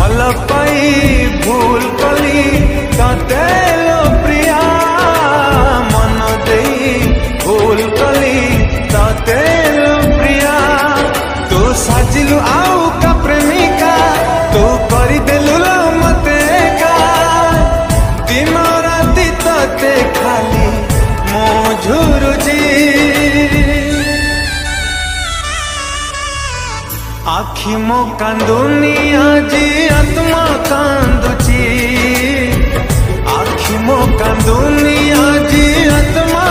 भल पाई भूल कली तते लो प्रिया मन दे भूल कली तते लो प्रिया तू साजिलु आउ का प्रेमिका तू करी देलु लो मते का दिन राति तते खाली मो झुरुजी आखि मो कांदुनी आजी आत्मा कांदुची आखि मो कांदुनी आजी आत्मा